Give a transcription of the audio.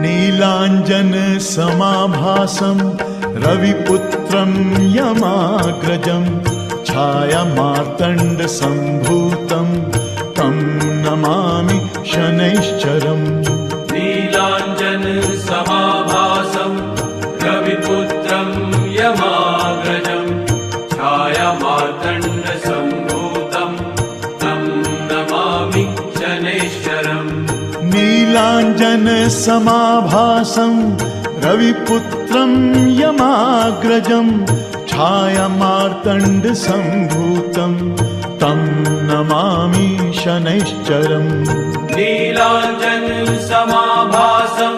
नीलाञ्जनसमाभासं रविपुत्रं यमाग्रजं छायामार्तण्डसम्भूतं तं नमामि शनैश्चरम्। नीलाञ्जनसमाभासं रविपुत्रं यमाग्रजं छायामार्तण्डसम्भूतं तं नमामि शनैश्चरम्। नीलाञ्जनसमाभासं रविपुत्रं यमाग्रजं छायामार्तण्डसम्भूतं तं नमामि शनैश्चरम्। नीलाञ्जनसमाभासं